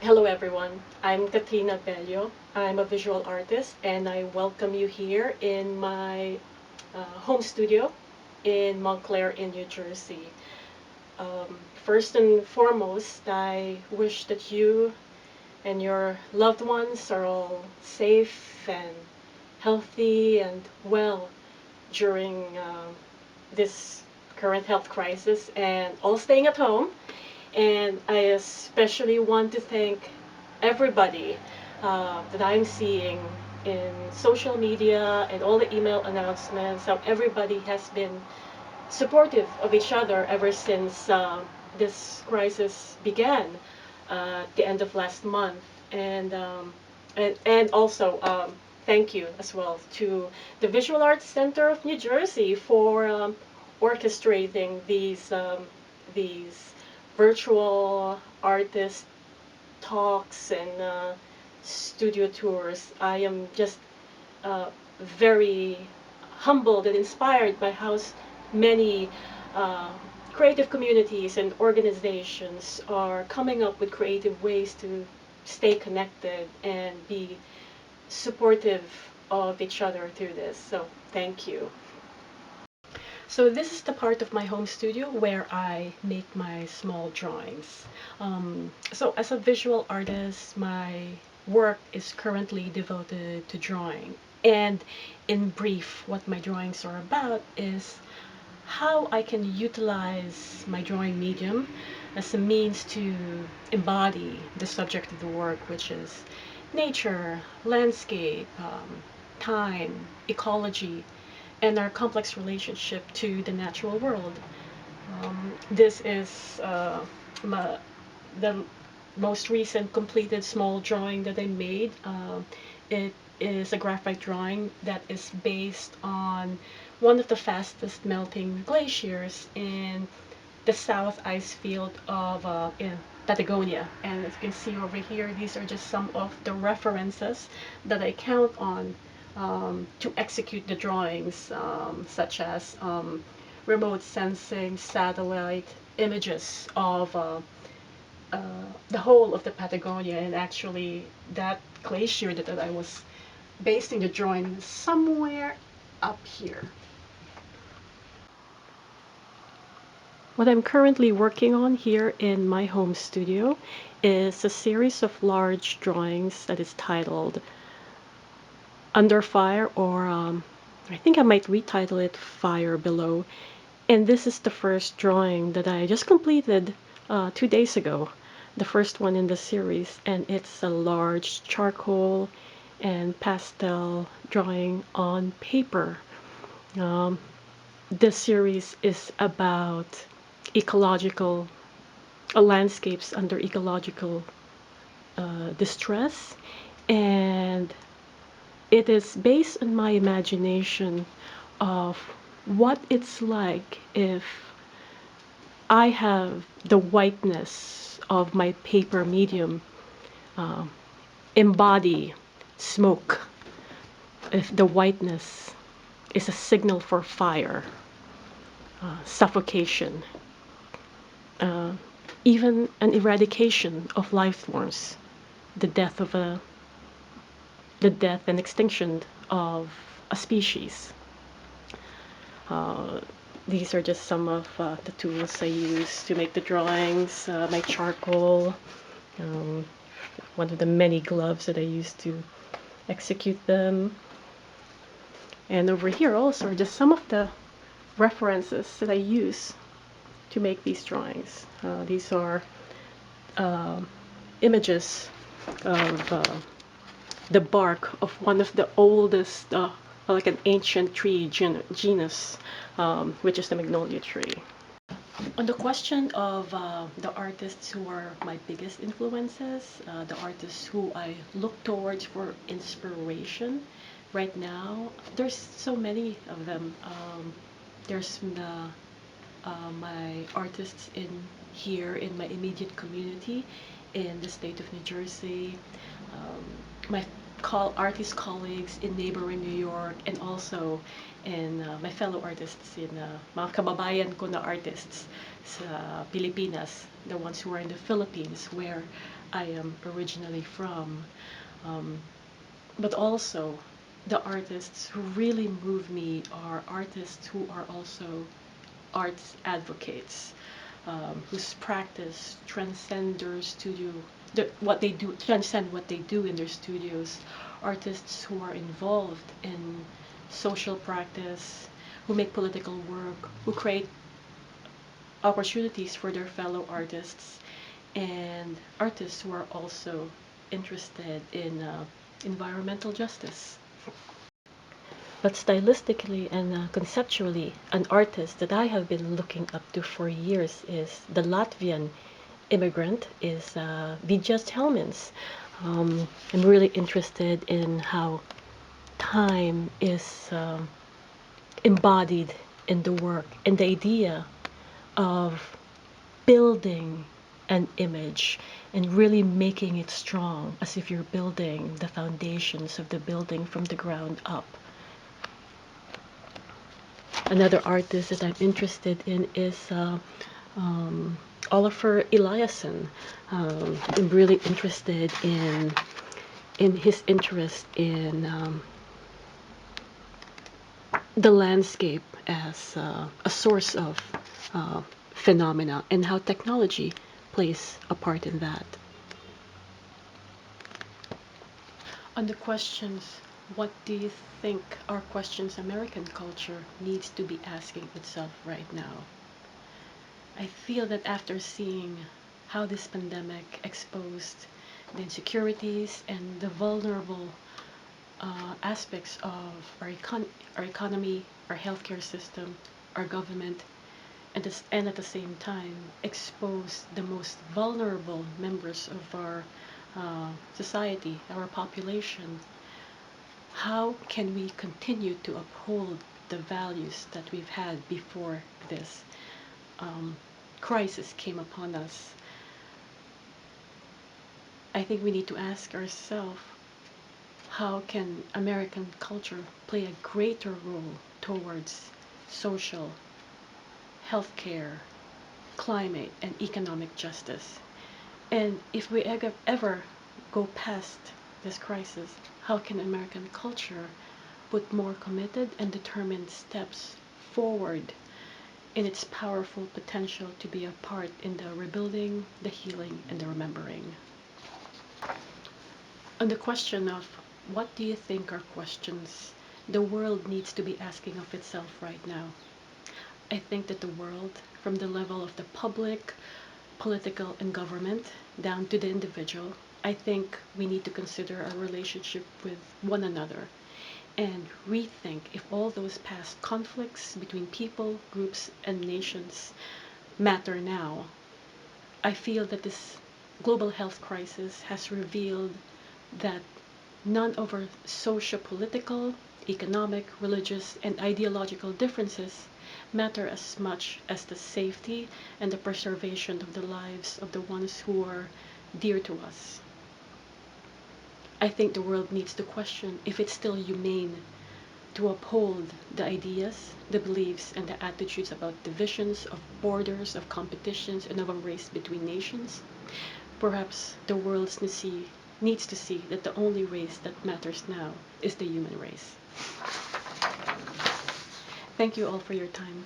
Hello everyone, I'm Katrina Bello. I'm a visual artist and I welcome you here in my home studio in Montclair in New Jersey. First and foremost, I wish that you and your loved ones are all safe and healthy and well during this current health crisis and all staying at home. And I especially want to thank everybody that I'm seeing in social media and all the email announcements, how everybody has been supportive of each other ever since this crisis began at the end of last month. And also thank you as well to the Visual Arts Center of New Jersey for orchestrating these virtual artist talks and studio tours. I am just very humbled and inspired by how many uh, creative communities and organizations are coming up with creative ways to stay connected and be supportive of each other through this. So thank you. So this is the part of my home studio where I make my small drawings. So as a visual artist, my work is currently devoted to drawing. And in brief, what my drawings are about is how I can utilize my drawing medium as a means to embody the subject of the work, which is nature, landscape, time, ecology, and our complex relationship to the natural world. This is the most recent completed small drawing that I made. It is a graphite drawing that is based on one of the fastest melting glaciers in the south ice field of in Patagonia. And as you can see over here, these are just some of the references that I count on to execute the drawings, such as remote sensing, satellite images of the whole of the Patagonia, and actually that glacier that I was basing the drawing somewhere up here. What I'm currently working on here in my home studio is a series of large drawings that is titled Under Fire, or I think I might retitle it Fire Below. And this is the first drawing that I just completed 2 days ago, the first one in the series, and it's a large charcoal and pastel drawing on paper. Um, this series is about ecological landscapes under ecological distress, and it is based on my imagination of what it's like if I have the whiteness of my paper medium uh, embody smoke, if the whiteness is a signal for fire, suffocation, uh, even an eradication of life forms, the death of the death and extinction of a species. Uh, these are just some of the tools I use to make the drawings. My charcoal, um, one of the many gloves that I use to execute them. And over here also are just some of the references that I use to make these drawings. These are uh, images of the bark of one of the oldest, like an ancient tree genus, which is the magnolia tree. On the question of the artists who are my biggest influences, the artists who I look towards for inspiration right now, there's so many of them. There's my artists in here in my immediate community in the state of New Jersey, my artist colleagues in neighboring New York, and also in my fellow artists in mga kababayan ko na artists sa Pilipinas, the ones who are in the Philippines, where I am originally from. Um, but also, the artists who really move me are artists who are also arts advocates, whose practice transcend their studio, what they do, transcend what they do in their studios. Artists who are involved in social practice, who make political work, who create opportunities for their fellow artists, and artists who are also interested in environmental justice. But stylistically and conceptually, an artist that I have been looking up to for years is the Latvian immigrant, is Vijas Helmins. I'm really interested in how time is embodied in the work, and the idea of building an image and really making it strong, as if you're building the foundations of the building from the ground up. Another artist that I'm interested in is Oliver Eliasson. I'm really interested in his interest in the landscape as a source of phenomena, and how technology plays a part in that. On the questions, what do you think are questions American culture needs to be asking itself right now? I feel that after seeing how this pandemic exposed the insecurities and the vulnerable aspects of our economy, our healthcare system, our government, and at the same time expose the most vulnerable members of our society, our population, how can we continue to uphold the values that we've had before this crisis came upon us? I think we need to ask ourselves, how can American culture play a greater role towards social, healthcare, climate, and economic justice? And if we ever go past this crisis, how can American culture put more committed and determined steps forward in its powerful potential to be a part in the rebuilding, the healing, and the remembering? On the question of what do you think are questions the world needs to be asking of itself right now, I think that the world, from the level of the public, political, and government, down to the individual, I think we need to consider our relationship with one another and rethink if all those past conflicts between people, groups, and nations matter now. I feel that this global health crisis has revealed that none of our socio-political, economic, religious, and ideological differences matter as much as the safety and the preservation of the lives of the ones who are dear to us. I think the world needs to question if it's still humane to uphold the ideas, the beliefs, and the attitudes about divisions, of borders, of competitions, and of a race between nations. Perhaps the world needs to see that the only race that matters now is the human race. Thank you all for your time.